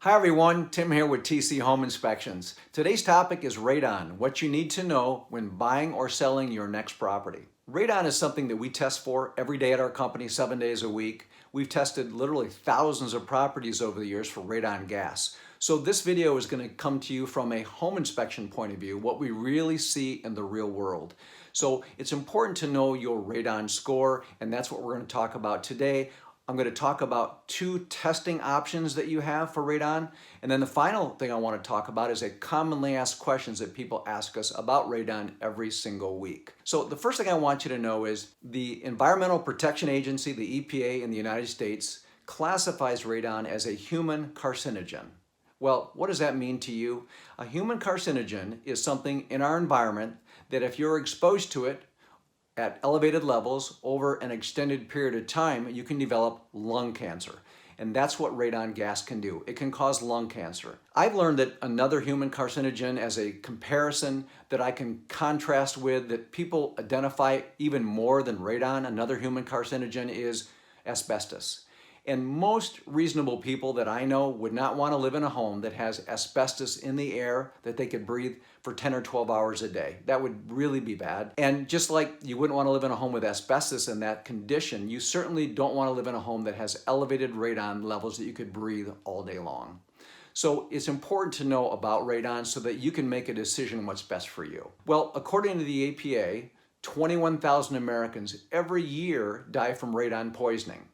Hi everyone, Tim here with TC Home Inspections. Today's topic is radon, what you need to know when buying or selling your next property. Radon is something that we test for every day at our company, 7 days a week. We've tested literally thousands of properties over the years for radon gas. So this video is going to come to you from a home inspection point of view, what we really see in the real world. So it's important to know your radon score, and that's what we're going to talk about today. I'm going to talk about 2 testing options that you have for radon. And then the final thing I want to talk about is a commonly asked questions that people ask us about radon every single week. So the first thing I want you to know is the Environmental Protection Agency, the EPA in the United States, classifies radon as a human carcinogen. Well, what does that mean to you? A human carcinogen is something in our environment that if you're exposed to it at elevated levels over an extended period of time, you can develop lung cancer. And that's what radon gas can do. It can cause lung cancer. I've learned that another human carcinogen as a comparison that I can contrast with that people identify even more than radon, another human carcinogen, is asbestos. And most reasonable people that I know would not want to live in a home that has asbestos in the air that they could breathe for 10 or 12 hours a day. That would really be bad. And just like you wouldn't want to live in a home with asbestos in that condition, you certainly don't want to live in a home that has elevated radon levels that you could breathe all day long. So it's important to know about radon so that you can make a decision what's best for you. Well, according to the EPA, 21,000 Americans every year die from radon poisoning.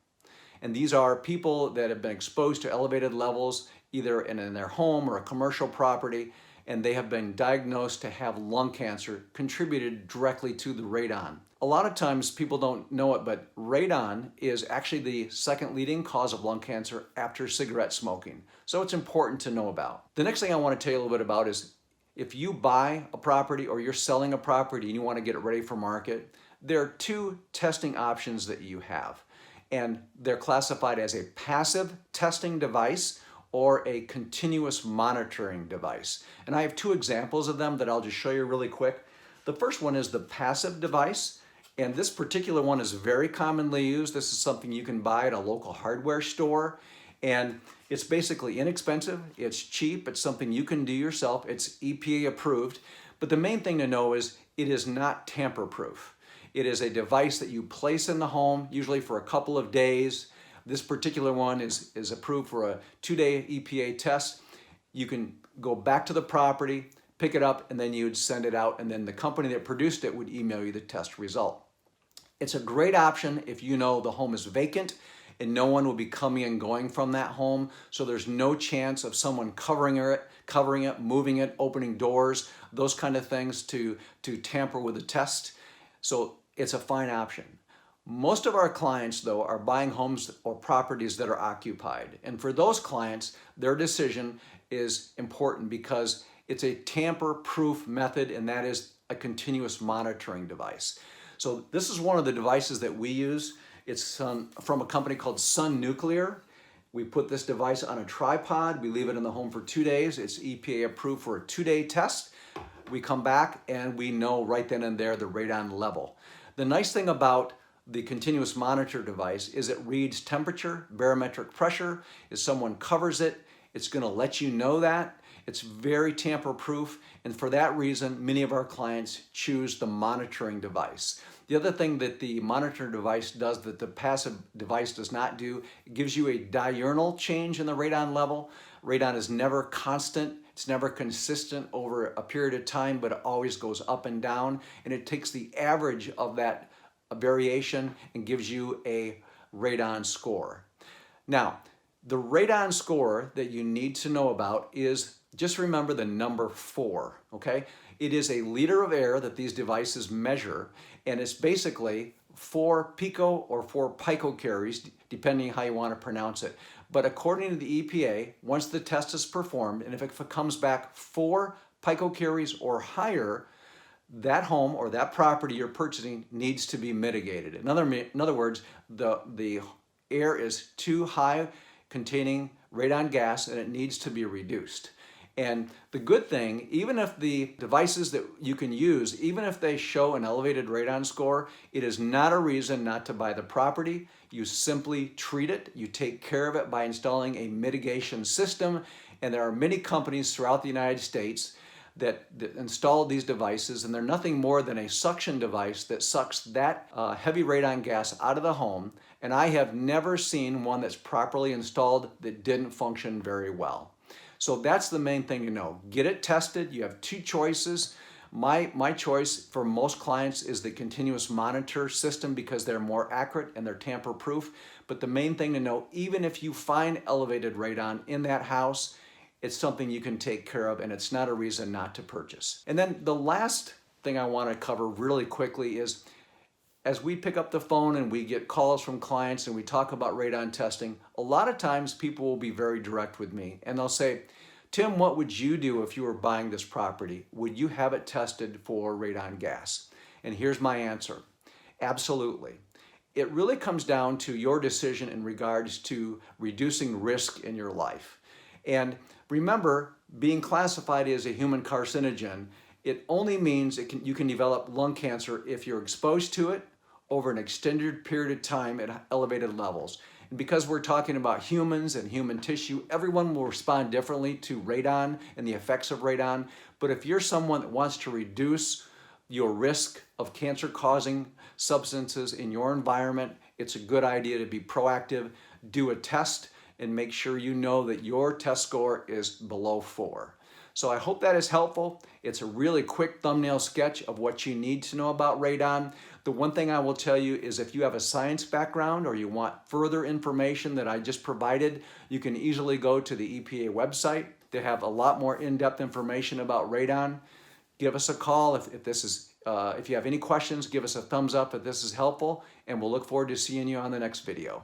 And these are people that have been exposed to elevated levels either in their home or a commercial property, and they have been diagnosed to have lung cancer contributed directly to the radon. A lot of times people don't know it, but radon is actually the second leading cause of lung cancer after cigarette smoking. So it's important to know about. The next thing I want to tell you a little bit about is if you buy a property or you're selling a property and you want to get it ready for market, there are 2 testing options that you have. And they're classified as a passive testing device or a continuous monitoring device. And I have 2 examples of them that I'll just show you really quick. The first one is the passive device, and this particular one is very commonly used. This is something you can buy at a local hardware store, and it's basically inexpensive, it's cheap, it's something you can do yourself, it's EPA approved, but the main thing to know is it is not tamper-proof. It is a device that you place in the home, usually for a couple of days. This particular one is approved for a 2-day EPA test. You can go back to the property, pick it up, and then you'd send it out, and then the company that produced it would email you the test result. It's a great option if you know the home is vacant and no one will be coming and going from that home, so there's no chance of someone covering it, moving it, opening doors, those kind of things to tamper with the test. So it's a fine option. Most of our clients, though, are buying homes or properties that are occupied. And for those clients, their decision is important because it's a tamper-proof method, and that is a continuous monitoring device. So this is one of the devices that we use. It's from a company called Sun Nuclear. We put this device on a tripod. We leave it in the home for 2 days. It's EPA approved for a 2-day test. We come back and we know right then and there the radon level. The nice thing about the continuous monitor device is it reads temperature, barometric pressure. If someone covers it, it's going to let you know that. It's very tamper-proof, and for that reason, many of our clients choose the monitoring device. The other thing that the monitor device does that the passive device does not do, it gives you a diurnal change in the radon level. Radon is never constant. It's never consistent over a period of time, but it always goes up and down, and it takes the average of that variation and gives you a radon score. Now, the radon score that you need to know about is, just remember the number 4, okay? It is a liter of air that these devices measure, and it's basically 4 pico or 4 picocuries, depending how you want to pronounce it. But according to the EPA, once the test is performed, and if it comes back 4 picocuries or higher, that home or that property you're purchasing needs to be mitigated. In other words, the air is too high containing radon gas and it needs to be reduced. And the good thing, even if the devices that you can use, even if they show an elevated radon score, it is not a reason not to buy the property. You simply treat it, you take care of it by installing a mitigation system. And there are many companies throughout the United States that install these devices, and they're nothing more than a suction device that sucks that heavy radon gas out of the home. And I have never seen one that's properly installed that didn't function very well. So that's the main thing to know. Get it tested. You have two choices. My choice for most clients is the continuous monitor system because they're more accurate and they're tamper proof. But the main thing to know, even if you find elevated radon in that house, it's something you can take care of, and it's not a reason not to purchase. And then the last thing I want to cover really quickly is, as we pick up the phone and we get calls from clients and we talk about radon testing, a lot of times people will be very direct with me and they'll say, Tim, what would you do if you were buying this property? Would you have it tested for radon gas? And here's my answer. Absolutely. It really comes down to your decision in regards to reducing risk in your life. And remember, being classified as a human carcinogen, it only means you can develop lung cancer if you're exposed to it over an extended period of time at elevated levels. And because we're talking about humans and human tissue, everyone will respond differently to radon and the effects of radon. But if you're someone that wants to reduce your risk of cancer-causing substances in your environment, it's a good idea to be proactive, do a test, and make sure you know that your test score is below 4. So I hope that is helpful. It's a really quick thumbnail sketch of what you need to know about radon. The one thing I will tell you is if you have a science background or you want further information that I just provided, you can easily go to the EPA website. They have a lot more in-depth information about radon. Give us a call if you have any questions. Give us a thumbs up if this is helpful, and we'll look forward to seeing you on the next video.